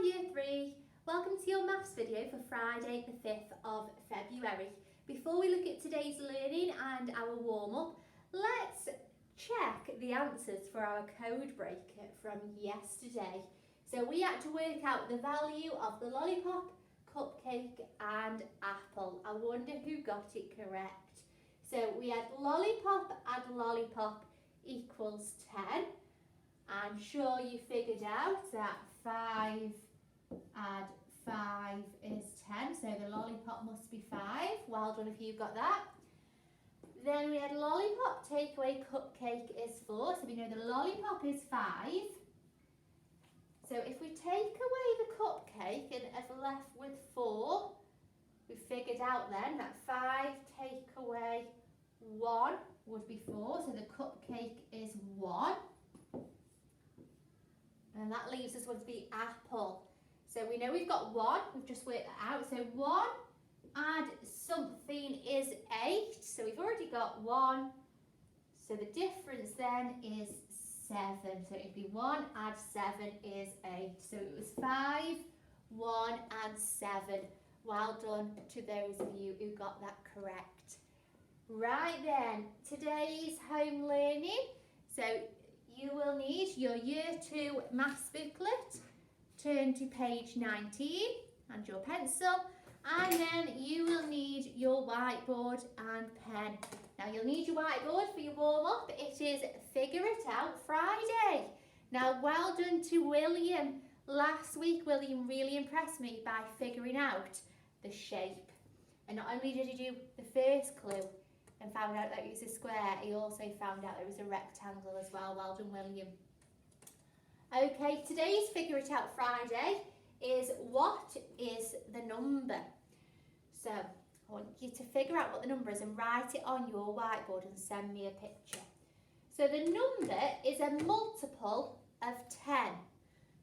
Year 3, welcome to your maths video for Friday the 5th of February. Before we look at today's learning and our warm-up, let's check the answers for our code breaker from yesterday. So we had to work out the value of the lollipop, cupcake and apple. I wonder who got it correct. So we had lollipop add lollipop equals 10. I'm sure you figured out that 5 add 5 is 10, so the lollipop must be 5. Well done if you got that. Then we had lollipop take away cupcake is 4, so we know the lollipop is 5. So if we take away the cupcake and are left with 4, we figured out then that 5 take away 1 would be 4, so the cupcake is 1. And that leaves us with the apple. So we know we've got 1, we've just worked that out. So 1 add something is 8. So we've already got 1. So the difference then is 7. So it'd be 1 add 7 is 8. So it was 5, 1 and 7. Well done to those of you who got that correct. Right then, today's home learning. So you will need your Year 2 maths booklet, turn to page 19 and your pencil, and then you will need your whiteboard and pen. Now you'll need your whiteboard for your warm-up. It is Figure It Out Friday. Now well done to William. Last week William really impressed me by figuring out the shape. And not only did he do the first clue and found out that it was a square, he also found out it was a rectangle as well. Well done, William. Okay, today's Figure It Out Friday is what is the number? So I want you to figure out what the number is and write it on your whiteboard and send me a picture. So the number is a multiple of 10.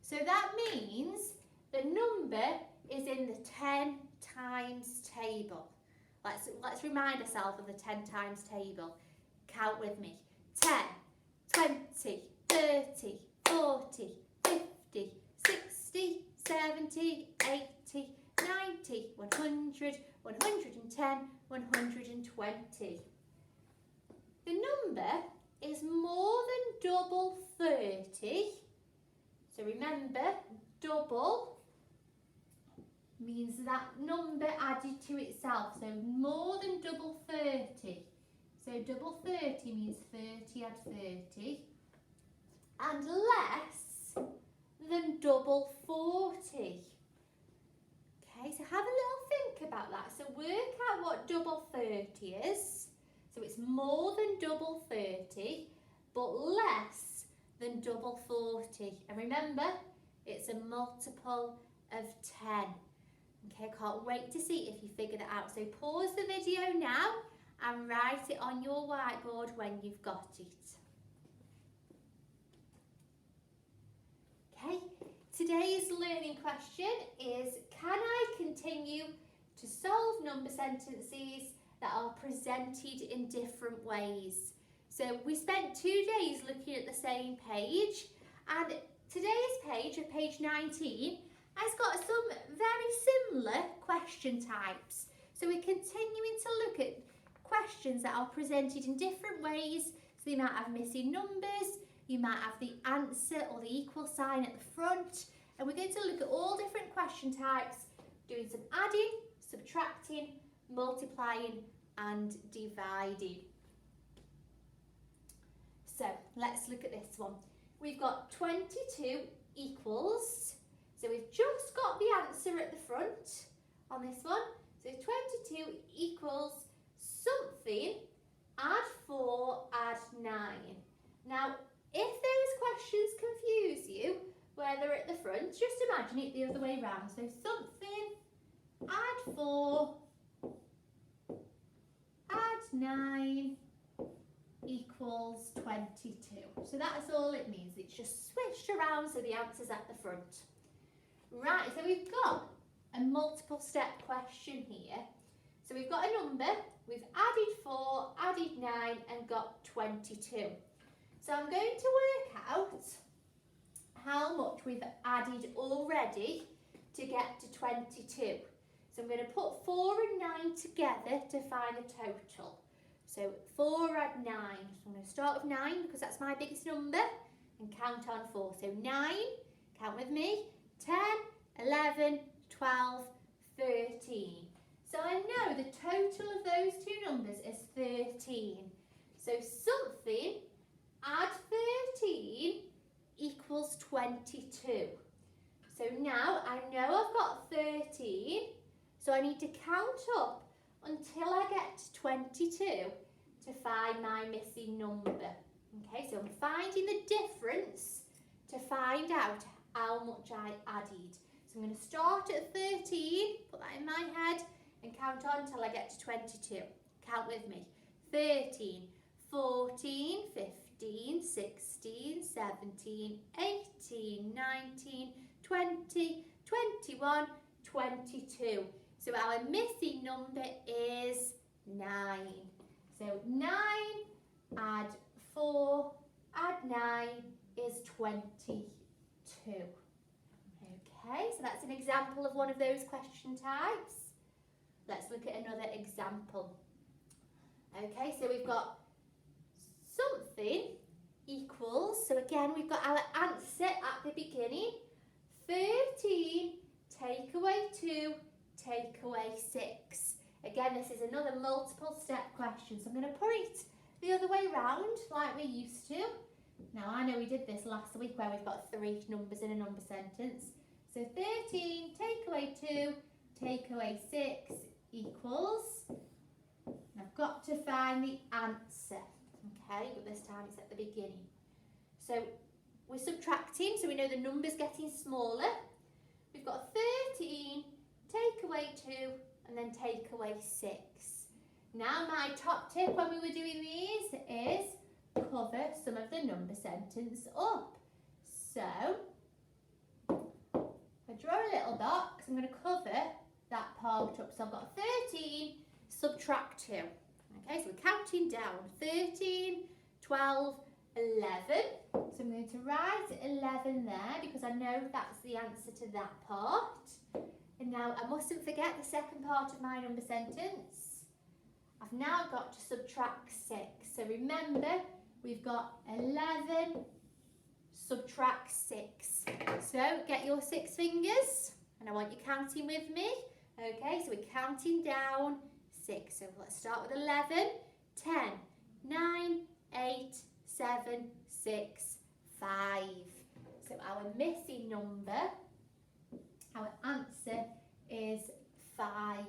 So that means the number is in the 10 times table. Let's remind ourselves of the 10 times table. Count with me. 10, 20, 30, 40, 50, 60, 70, 80, 90, 100, 110, 120. The number is more than double 30. So remember, double means that number added to itself, so more than double 30. So double 30 means 30 add 30, and less than double 40. Okay, so have a little think about that. So work out what double 30 is. So it's more than double 30, but less than double 40. And remember, it's a multiple of 10. Okay, I can't wait to see if you figure that out. So pause the video now and write it on your whiteboard when you've got it. Okay, today's learning question is, can I continue to solve number sentences that are presented in different ways? So we spent 2 days looking at the same page, and today's page, page 19, has got some very similar question types. So we're continuing to look at questions that are presented in different ways. So you might have missing numbers, you might have the answer or the equal sign at the front, and we're going to look at all different question types, doing some adding, subtracting, multiplying and dividing. So let's look at this one. We've got 22 equals, so we've just got the answer at the front on this one. So 22 equals something, add 4, add 9. Now, if those questions confuse you, where they're at the front, just imagine it the other way round. So something, add 4, add 9 equals 22. So that's all it means. It's just switched around so the answer's at the front. Right, so we've got a multiple step question here. So we've got a number, we've added 4, added 9 and got 22. So I'm going to work out how much we've added already to get to 22. So I'm going to put 4 and 9 together to find the total. So 4 add 9. So I'm going to start with 9 because that's my biggest number and count on 4. So 9, count with me, 10, 11, 12, 13. So I know the total of those two numbers is 13. So something add 13 equals 22. So now I know I've got 13, so I need to count up until I get to 22 to find my missing number. Okay, so I'm finding the difference to find out how much I added. So I'm going to start at 13, put that in my head, and count on until I get to 22. Count with me. 13, 14, 15, 16, 17, 18, 19, 20, 21, 22. So our missing number is 9. So 9 add 4 add 9 is 22. Okay, so that's an example of one of those question types. Let's look at another example. Okay, so we've got something equals, so again we've got our answer at the beginning. 13 take away 2 take away 6. Again, this is another multiple step question, so I'm going to put it the other way round like we used to. Now I know we did this last week where we've got 3 numbers in a number sentence. So 13 take away 2 take away 6 equals, I've got to find the answer, okay, but this time it's at the beginning. So we're subtracting, so we know the number's getting smaller. We've got 13, take away 2, and then take away 6. Now my top tip when we were doing these is cover some of the number sentence up. So I draw a little box, I'm going to cover that part up. So I've got 13, subtract 2. Okay, so we're counting down. 13, 12, 11. So I'm going to write 11 there because I know that's the answer to that part. And now I mustn't forget the second part of my number sentence. I've now got to subtract 6. So remember, we've got 11, subtract 6. So get your 6 fingers and I want you counting with me. Okay, so we're counting down 6. So let's start with 11, 10, 9, 8, 7, 6, 5. So our missing number, our answer is 5.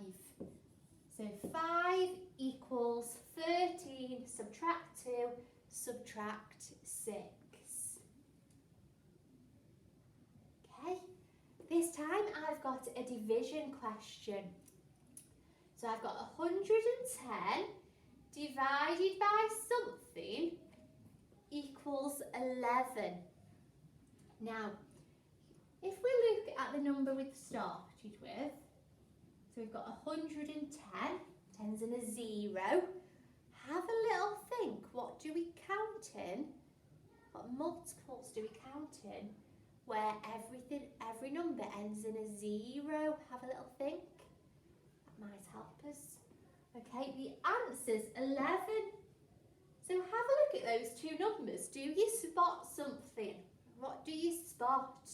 So 5 equals 13, subtract 2, subtract 6. Okay, this time I've got a division question. So I've got 110 divided by something equals 11. Now, if we look at the number we've started with, so we've got 110, 10's in a 0. Have a little think, what do we count in? What multiples do we count in where every number ends in a 0? Have a little think. That might help us. Okay, the answer's 11. So have a look at those two numbers. Do you spot something? What do you spot?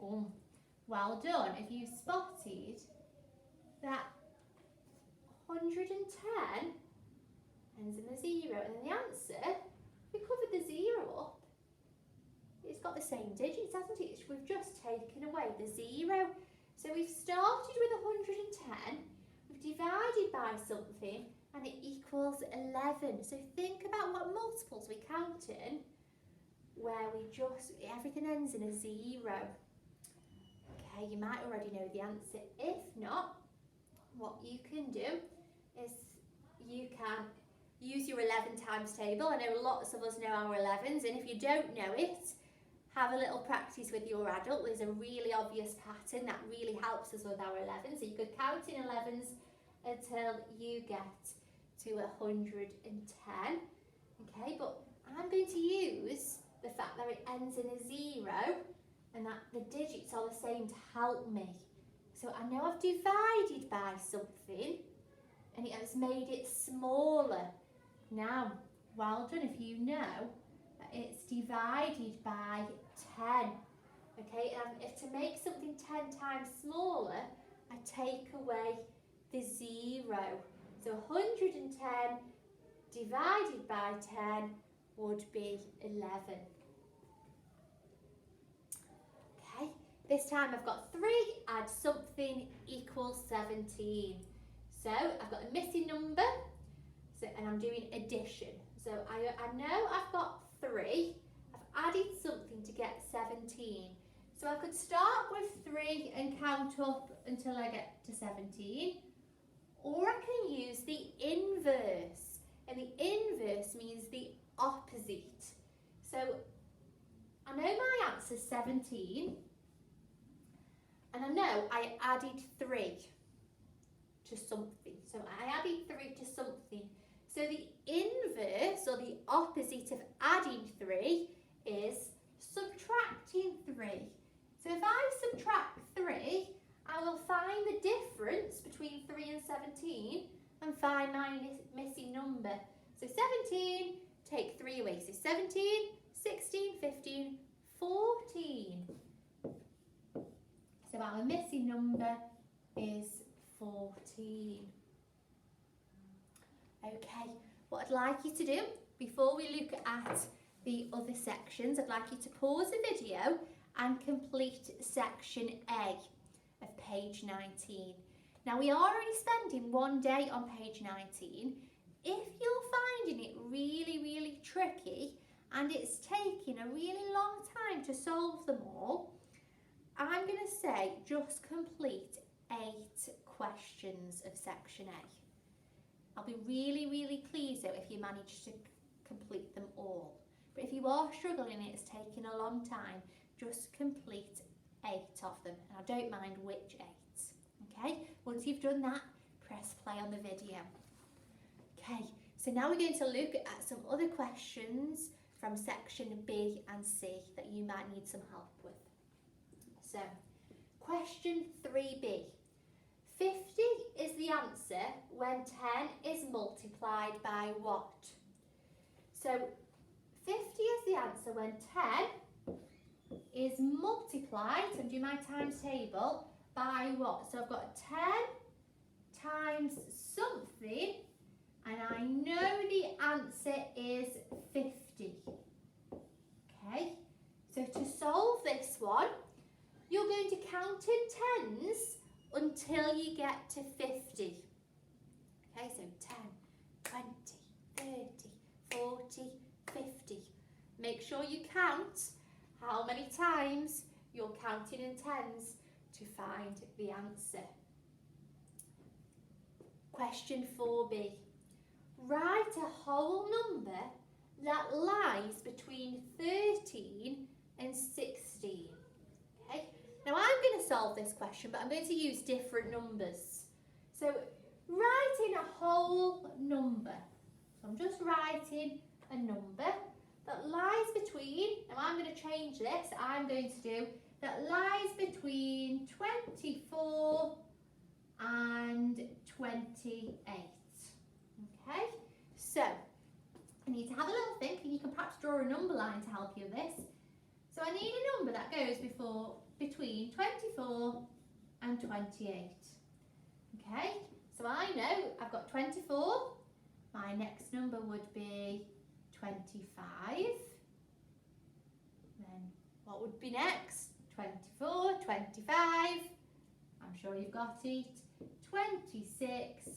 Oh, well done. If you spotted that 110 ends in a 0, and then the answer, we covered the 0 up. It's got the same digits, hasn't it? We've just taken away the 0. So we've started with 110, we've divided by something, and it equals 11. So think about what multiples we count in where everything ends in a 0. Okay, you might already know the answer. If not, what you can do is you can use your 11 times table. I know lots of us know our 11s, and if you don't know it, have a little practice with your adult. There's a really obvious pattern that really helps us with our 11s. So you could count in 11s until you get to 110. Okay, but I'm going to use the fact that it ends in a 0 and that the digits are the same to help me. So I know I've divided by something and it has made it smaller. Now, well done if you know that it's divided by 10. Okay, and if to make something 10 times smaller, I take away the 0. So 110 divided by 10 would be 11. Okay, this time I've got 3, add something equals 17. So I've got a missing number, and I'm doing addition. So I know I've got 3, I've added something to get 17. So I could start with 3 and count up until I get to 17. Or I can use the inverse. And the inverse means the opposite. So I know my answer is 17. And I know I added 3 to something. So I added 3 to something. So the inverse, or the opposite of adding 3, is subtracting 3. So if I subtract 3, I will find the difference between 3 and 17 and find my missing number. So 17, take 3 away. So 17, 16, 15, 14. So our missing number is 14. Okay, what I'd like you to do before we look at the other sections, I'd like you to pause the video and complete section A of page 19. Now we are only spending one day on page 19. If you're finding it really tricky and it's taking a really long time to solve them all, I'm going to say just complete 8 questions of section A. I'll be really pleased though if you manage to complete them all. But if you are struggling and it's taking a long time, just complete 8 of them, and I don't mind which 8. Okay, once you've done that, press play on the video. Okay, so now we're going to look at some other questions from section B and C that you might need some help with. So, question 3B. 50 is the answer when 10 is multiplied by what? So 50 is the answer when 10 is multiplied, so I'm doing my times table, by what? So I've got 10 times something, and I know the answer is 50. Okay, so to solve this one, you're going to count in tens until you get to 50. Okay, so 10, 20, 30, 40, 50. Make sure you count how many times you're counting in tens to find the answer. Question 4B. Write a whole number that lies between 13 and 16. Okay, now I'm going to solve this question, but I'm going to use different numbers. So writing a whole number. So I'm just writing a number that lies between, now I'm going to change this, I'm going to do that lies between 24 and 28. Okay, so I need to have a little think, and you can perhaps draw a number line to help you with this. So I need a number that goes between 24 and 28. Okay, so I know I've got 24. My next number would be 25. Then what would be next? 24, 25. I'm sure you've got it. 26,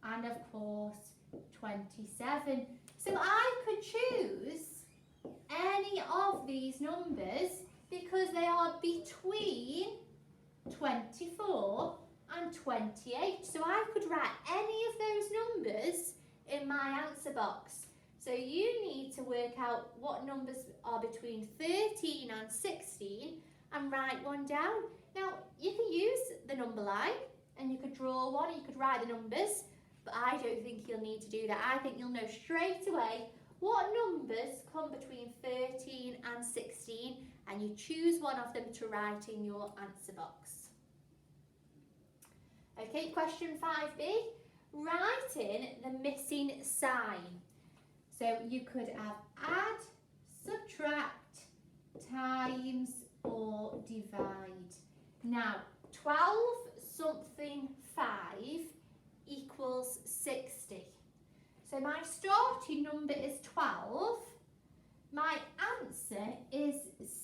and of course 27. So I could choose any of these numbers because they are between 24 and 28. So I could write any of those numbers in my answer box. So you need to work out what numbers are between 13 and 16 and write one down. Now you can use the number line and you could draw one, and you could write the numbers, but I don't think you'll need to do that. I think you'll know straight away what numbers come between 13 and 16, and you choose one of them to write in your answer box. Okay, question 5B, write in the missing sign. So you could have add, subtract, times or divide. Now 12 something 5 equals 60. So my starting number is 12. My answer is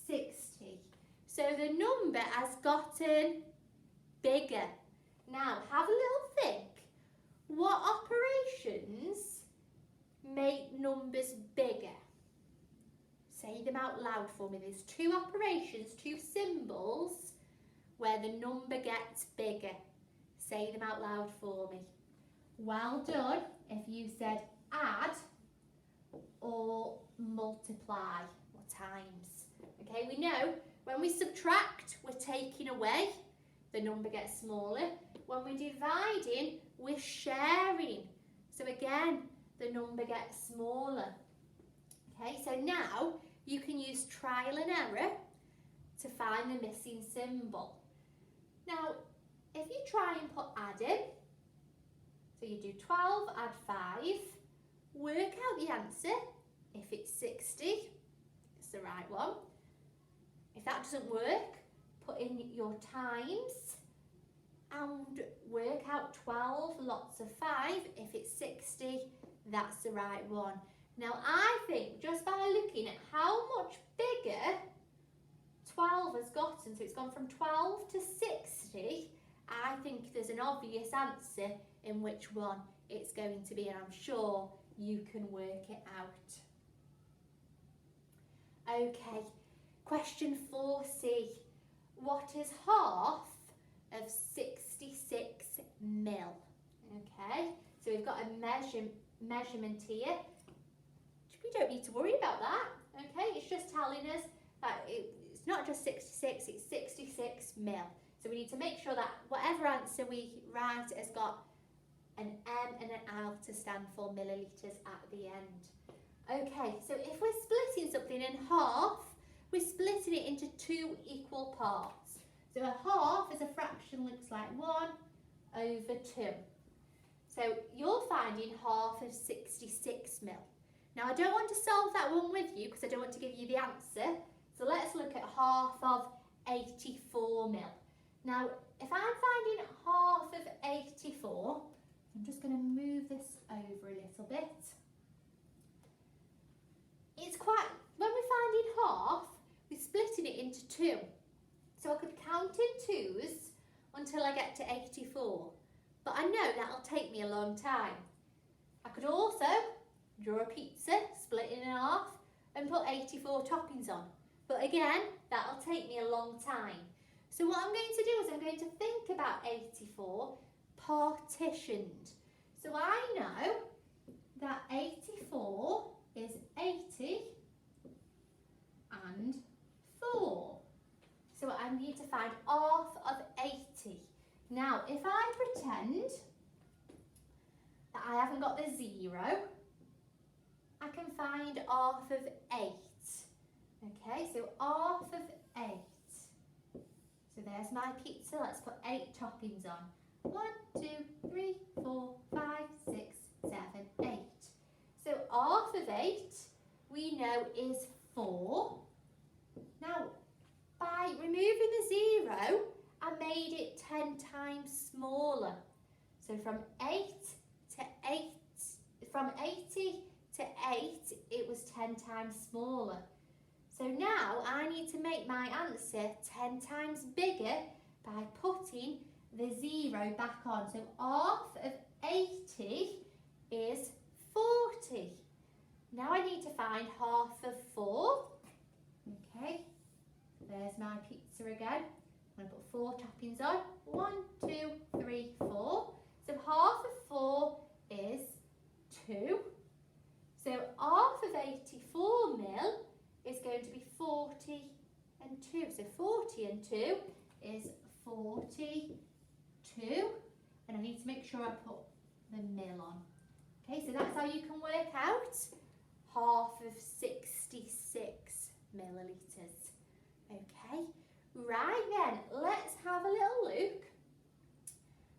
60. So the number has gotten bigger. Now have a little think. What operations make numbers bigger? Say them out loud for me. There's two operations, two symbols where the number gets bigger. Say them out loud for me. Well done if you said add or multiply or times. Okay, we know when we subtract, we're taking away, the number gets smaller. When we're dividing, we're sharing. So again, the number gets smaller. Okay, so now you can use trial and error to find the missing symbol. Now, if you try and put add in, so you do 12, add 5, work out the answer. If it's 60, it's the right one. If that doesn't work, put in your times and work out 12 lots of 5. If it's 60, that's the right one. Now I think just by looking at how much bigger 12 has gotten, so it's gone from 12 to 60, I think there's an obvious answer in which one it's going to be, and I'm sure you can work it out. Okay, question 4C. What is half of 66 mil? Okay, so we've got a measurement here. We don't need to worry about that. Okay, it's just telling us that it's not just 66, it's 66 mil. So we need to make sure that whatever answer we write has got an M and an L to stand for millilitres at the end. Okay, so if we're splitting something in half, we're splitting it into two equal parts. So a half as a fraction looks like 1 over 2. So you're finding half of 66 mil. Now I don't want to solve that one with you because I don't want to give you the answer. So let's look at half of 84 mil. Now if I'm finding half of 84, I'm just going to move this over a little bit. It's quite, when we're finding half, we're splitting it into 2. So I could count in 2s until I get to 84. But I know that'll take me a long time. I could also draw a pizza, split it in half and put 84 toppings on. But again, that'll take me a long time. So what I'm going to do is I'm going to think about 84 partitioned. So I know that 84 is 80 and 4. So I need to find half of 80. Now, if I pretend that I haven't got the 0, I can find half of 8. Okay, so half of 8. So there's my pizza. Let's put 8 toppings on. 1, 2, 3, 4, 5, 6, 7, 8. So half of 8 we know is 4. Now, by removing the 0, I made it 10 times smaller. So from 80 to 8, it was 10 times smaller. So now I need to make my answer 10 times bigger by putting the 0 back on. So half of 80 is 40. Now I need to find half of 4. Okay, there's my pizza again. I'm going to put 4 toppings on. 1, 2, 3, 4. So half of 4 is 2. So half of 84 mil is going to be 40 and 2. So 40 and 2 is 42. And I need to make sure I put the mil on. Okay, so that's how you can work out half of 66 millilitres. Okay, right then, let's have a little look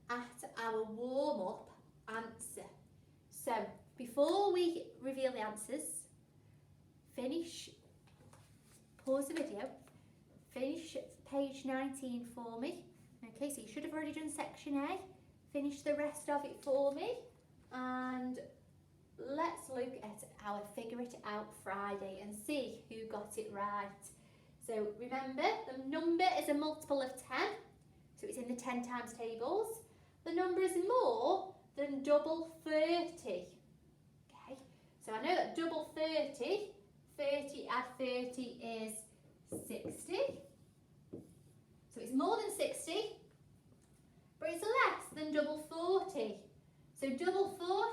at our warm-up answer. So, before we reveal the answers, pause the video, finish page 19 for me. Okay, so you should have already done section A. Finish the rest of it for me, and let's look at our Figure It Out Friday and see who got it right. So remember, the number is a multiple of 10, so it's in the 10 times tables. The number is more than double 30. Okay, so I know that double 30, 30 add 30 is 60. So it's more than 60, but it's less than double 40. So double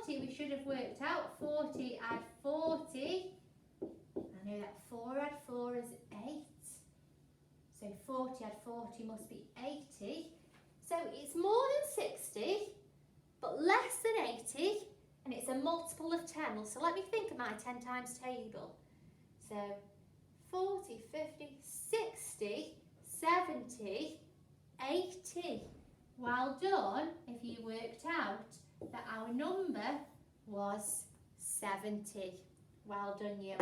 40, we should have worked out 40 add 40. I know that 4 add 4 is 8. So 40 add 40 must be 80. So it's more than 60, but less than 80, and it's a multiple of 10. So let me think of my 10 times table. So 40, 50, 60, 70, 80. Well done if you worked out that our number was 70. Well done you.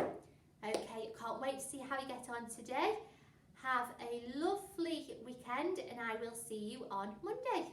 Okay, can't wait to see how you get on today. Have a lovely weekend and I will see you on Monday.